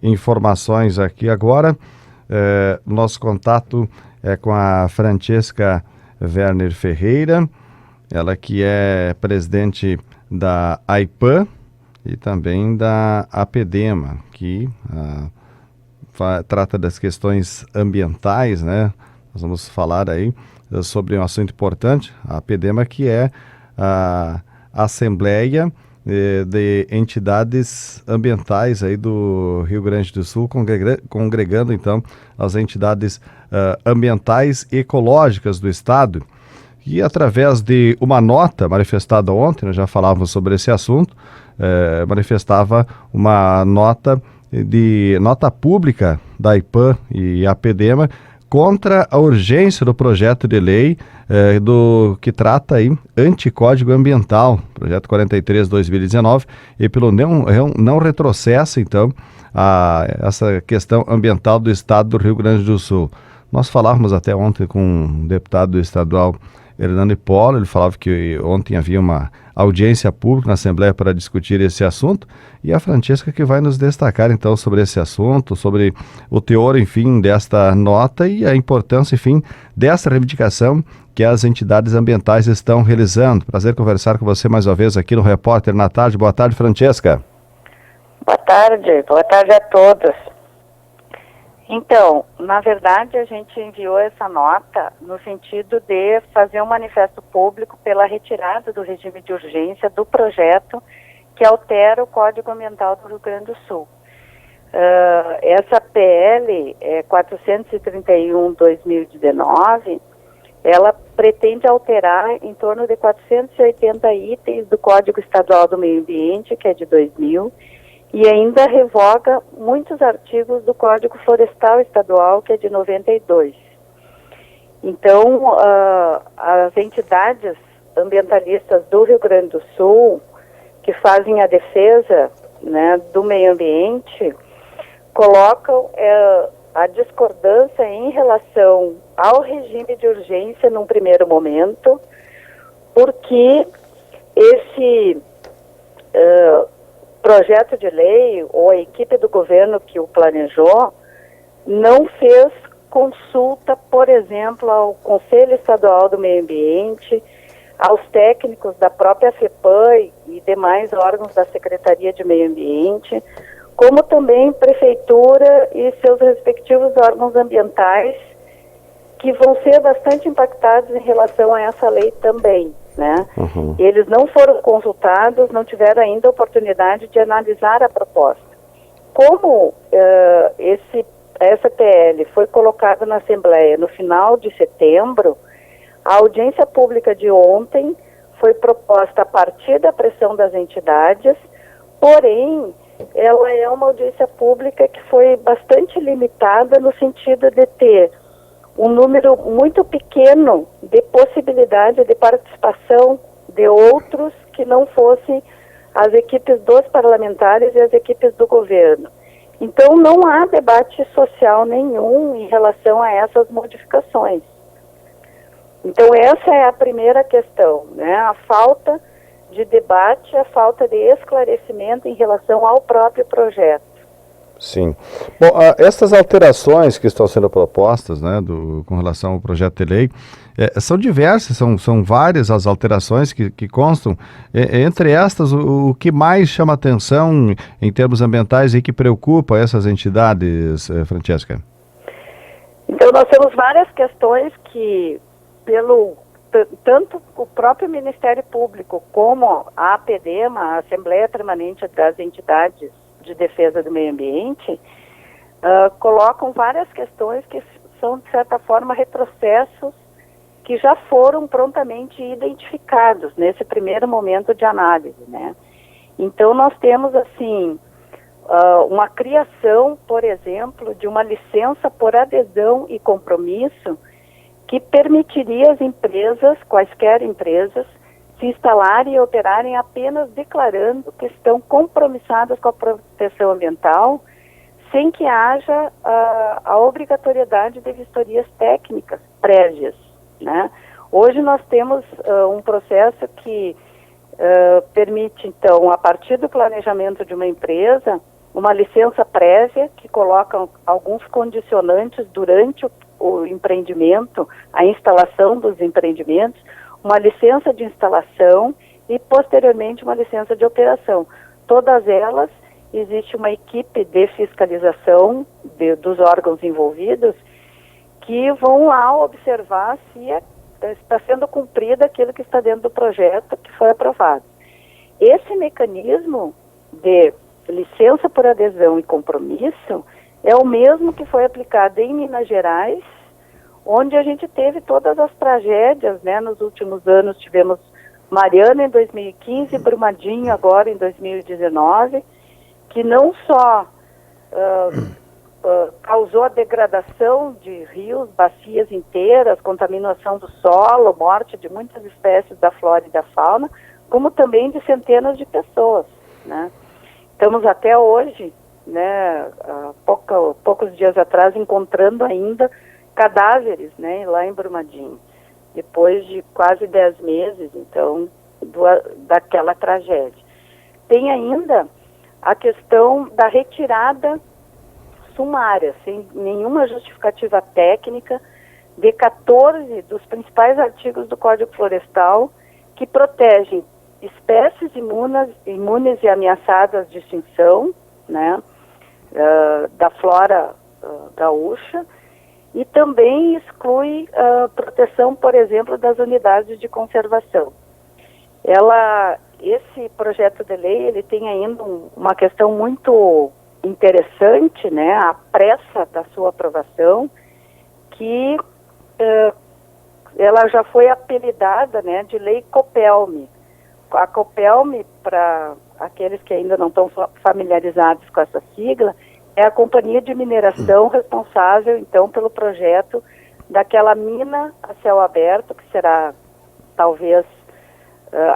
informações aqui agora. Nosso contato é com a Francesca Werner Ferreira, ela que é presidente da AIPAN e também da APDEMA, que trata das questões ambientais, né? Nós vamos falar aí sobre um assunto importante, a APDEMA, que é a Assembleia de Entidades Ambientais aí do Rio Grande do Sul, congregando então as entidades ambientais e ecológicas do estado. E através de uma nota manifestada ontem, nós já falávamos sobre esse assunto, manifestava uma nota pública da AIPAN e APDEMA contra a urgência do projeto de lei que trata aí anticódigo ambiental, projeto 43/2019, e pelo não retrocesso, então, a essa questão ambiental do estado do Rio Grande do Sul. Nós falávamos até ontem com um deputado estadual, Hernani Polo, ele falava que ontem havia uma audiência pública na Assembleia para discutir esse assunto, e a Francesca que vai nos destacar então sobre esse assunto, sobre o teor, enfim, desta nota e a importância, enfim, dessa reivindicação que as entidades ambientais estão realizando. Prazer conversar com você mais uma vez aqui no Repórter na Tarde. Boa tarde, Francesca. Boa tarde a todos. Então, na verdade, a gente enviou essa nota no sentido de fazer um manifesto público pela retirada do regime de urgência do projeto que altera o Código Ambiental do Rio Grande do Sul. Essa PL 431/2019, ela pretende alterar em torno de 480 itens do Código Estadual do Meio Ambiente, que é de 2000, e ainda revoga muitos artigos do Código Florestal Estadual, que é de 92. Então, as entidades ambientalistas do Rio Grande do Sul, que fazem a defesa, né, do meio ambiente, colocam a discordância em relação ao regime de urgência num primeiro momento, porque esse projeto de lei, ou a equipe do governo que o planejou, não fez consulta, por exemplo, ao Conselho Estadual do Meio Ambiente, aos técnicos da própria FEPAM e demais órgãos da Secretaria de Meio Ambiente, como também Prefeitura e seus respectivos órgãos ambientais, que vão ser bastante impactados em relação a essa lei também, né? Uhum. Eles não foram consultados, não tiveram ainda a oportunidade de analisar a proposta. Como essa PL foi colocada na Assembleia no final de setembro, a audiência pública de ontem foi proposta a partir da pressão das entidades, porém, ela é uma audiência pública que foi bastante limitada no sentido de ter um número muito pequeno de possibilidade de participação de outros que não fossem as equipes dos parlamentares e as equipes do governo. Então, não há debate social nenhum em relação a essas modificações. Então, essa é a primeira questão, né? A falta de debate, a falta de esclarecimento em relação ao próprio projeto. Sim. Bom, essas alterações que estão sendo propostas, né, com relação ao projeto de lei, são diversas, são várias as alterações que constam. Entre estas, o que mais chama atenção em termos ambientais e que preocupa essas entidades, Francesca? Então, nós temos várias questões que, tanto o próprio Ministério Público como a APDEMA, a Assembleia Permanente das Entidades de Defesa do Meio Ambiente, colocam várias questões que são, de certa forma, retrocessos que já foram prontamente identificados nesse primeiro momento de análise, né? Então, nós temos, assim, uma criação, por exemplo, de uma licença por adesão e compromisso que permitiria às empresas, quaisquer empresas, se instalarem e operarem apenas declarando que estão compromissadas com a proteção ambiental, sem que haja a obrigatoriedade de vistorias técnicas prévias, né? Hoje nós temos um processo que permite, então, a partir do planejamento de uma empresa, uma licença prévia que coloca alguns condicionantes durante o empreendimento, a instalação dos empreendimentos, uma licença de instalação e, posteriormente, uma licença de operação. Todas elas, existe uma equipe de fiscalização dos órgãos envolvidos que vão lá observar se está sendo cumprido aquilo que está dentro do projeto que foi aprovado. Esse mecanismo de licença por adesão e compromisso é o mesmo que foi aplicado em Minas Gerais, onde a gente teve todas as tragédias, né? Nos últimos anos tivemos Mariana em 2015, Brumadinho agora em 2019, que não só causou a degradação de rios, bacias inteiras, contaminação do solo, morte de muitas espécies da flora e da fauna, como também de centenas de pessoas, né? Estamos até hoje, né, poucos dias atrás, encontrando ainda cadáveres, né, lá em Brumadinho, depois de quase 10 meses, então, daquela tragédia. Tem ainda a questão da retirada sumária, sem nenhuma justificativa técnica, de 14 dos principais artigos do Código Florestal que protegem espécies imunes e ameaçadas de extinção, né, da flora gaúcha, e também exclui a proteção, por exemplo, das unidades de conservação. Esse projeto de lei, ele tem ainda uma questão muito interessante, né, a pressa da sua aprovação, que ela já foi apelidada, né, de Lei Copelme. A Copelme, para aqueles que ainda não estão familiarizados com essa sigla, é a companhia de mineração responsável, então, pelo projeto daquela mina a céu aberto, que será, talvez,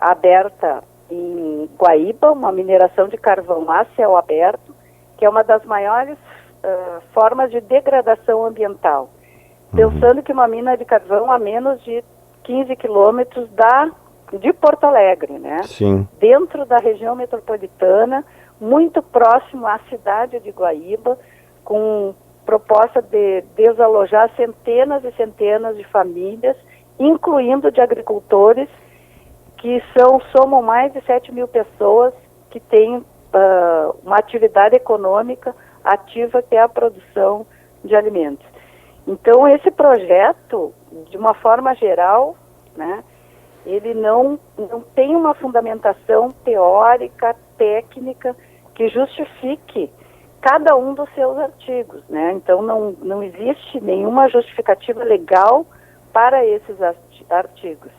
aberta em Guaíba, uma mineração de carvão a céu aberto, que é uma das maiores formas de degradação ambiental. Pensando que uma mina de carvão a menos de 15 quilômetros de Porto Alegre, né? Sim. Dentro da região metropolitana, muito próximo à cidade de Guaíba, com proposta de desalojar centenas e centenas de famílias, incluindo de agricultores, que somam mais de 7 mil pessoas que têm uma atividade econômica ativa, que é a produção de alimentos. Então, esse projeto, de uma forma geral, né, ele não tem uma fundamentação teórica, técnica, que justifique cada um dos seus artigos, né? Então, não existe nenhuma justificativa legal para esses artigos.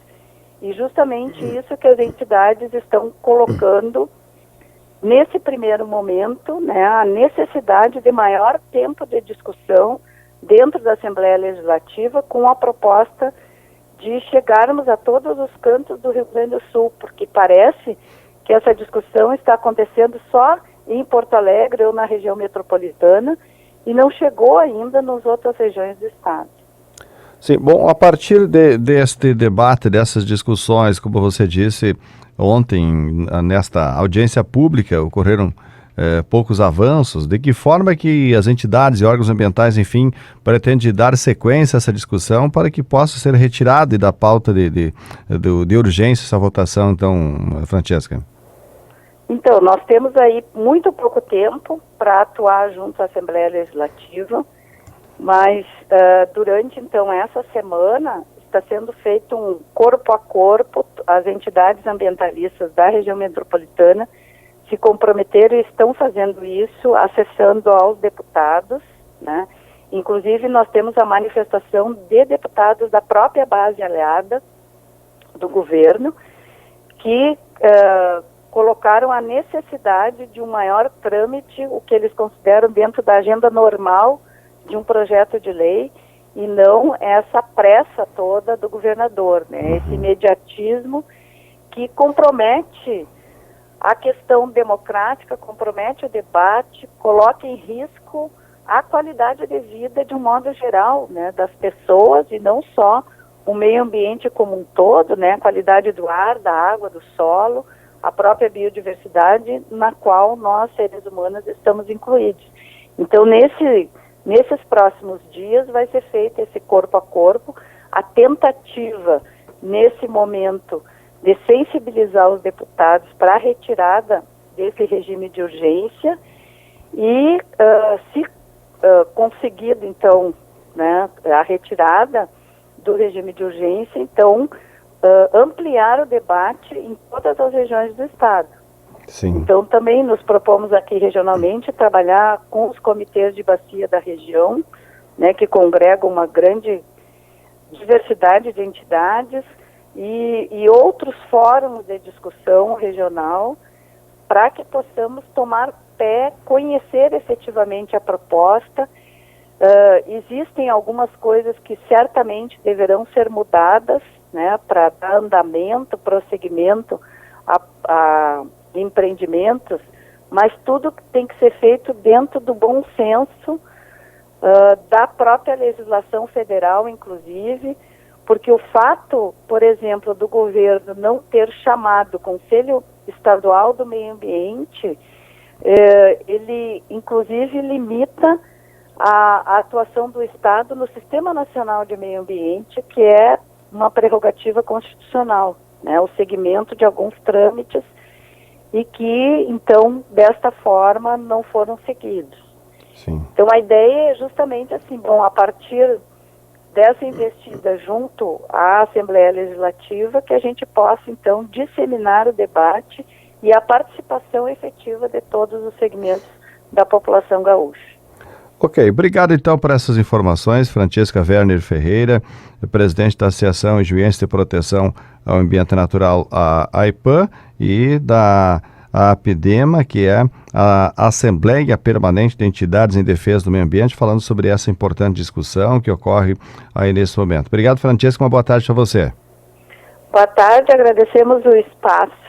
E justamente isso que as entidades estão colocando nesse primeiro momento, né, a necessidade de maior tempo de discussão dentro da Assembleia Legislativa, com a proposta de chegarmos a todos os cantos do Rio Grande do Sul, porque parece que essa discussão está acontecendo só em Porto Alegre ou na região metropolitana e não chegou ainda nas outras regiões do estado. Sim, bom, a partir deste debate, dessas discussões, como você disse ontem, nesta audiência pública, ocorreram poucos avanços. De que forma que as entidades e órgãos ambientais, enfim, pretendem dar sequência a essa discussão para que possa ser retirada da pauta de urgência essa votação, então, Francesca? Então, nós temos aí muito pouco tempo para atuar junto à Assembleia Legislativa, mas durante, então, essa semana está sendo feito um corpo a corpo. As entidades ambientalistas da região metropolitana se comprometeram e estão fazendo isso, acessando aos deputados, né? Inclusive, nós temos a manifestação de deputados da própria base aliada do governo, que colocaram a necessidade de um maior trâmite, o que eles consideram dentro da agenda normal de um projeto de lei, e não essa pressa toda do governador, né? Esse imediatismo que compromete a questão democrática, compromete o debate, coloca em risco a qualidade de vida de um modo geral, né, das pessoas, e não só o meio ambiente como um todo, né, a qualidade do ar, da água, do solo, a própria biodiversidade na qual nós, seres humanos, estamos incluídos. Então, nesses próximos dias vai ser feito esse corpo a corpo, a tentativa, nesse momento, de sensibilizar os deputados para a retirada desse regime de urgência e, se conseguido, então, né, a retirada do regime de urgência, então, ampliar o debate em todas as regiões do Estado. Sim. Então, também nos propomos aqui regionalmente trabalhar com os comitês de bacia da região, né, que congregam uma grande diversidade de entidades e outros fóruns de discussão regional para que possamos tomar pé, conhecer efetivamente a proposta. Existem algumas coisas que certamente deverão ser mudadas, né, para dar andamento, prosseguimento a empreendimentos, mas tudo tem que ser feito dentro do bom senso da própria legislação federal, inclusive, porque o fato, por exemplo, do governo não ter chamado o Conselho Estadual do Meio Ambiente, ele, inclusive, limita a atuação do Estado no Sistema Nacional de Meio Ambiente, que é uma prerrogativa constitucional, né, o segmento de alguns trâmites e que, então, desta forma, não foram seguidos. Sim. Então, a ideia é justamente assim, bom, a partir dessa investida junto à Assembleia Legislativa, que a gente possa, então, disseminar o debate e a participação efetiva de todos os segmentos da população gaúcha. Ok, obrigado então por essas informações, Francesca Werner Ferreira, presidente da Associação Ijuense de Proteção ao Ambiente Natural, a AIPAM, e da APDEMA, que é a Assembleia Permanente de Entidades em Defesa do Meio Ambiente, falando sobre essa importante discussão que ocorre aí nesse momento. Obrigado, Francesca, uma boa tarde a você. Boa tarde, agradecemos o espaço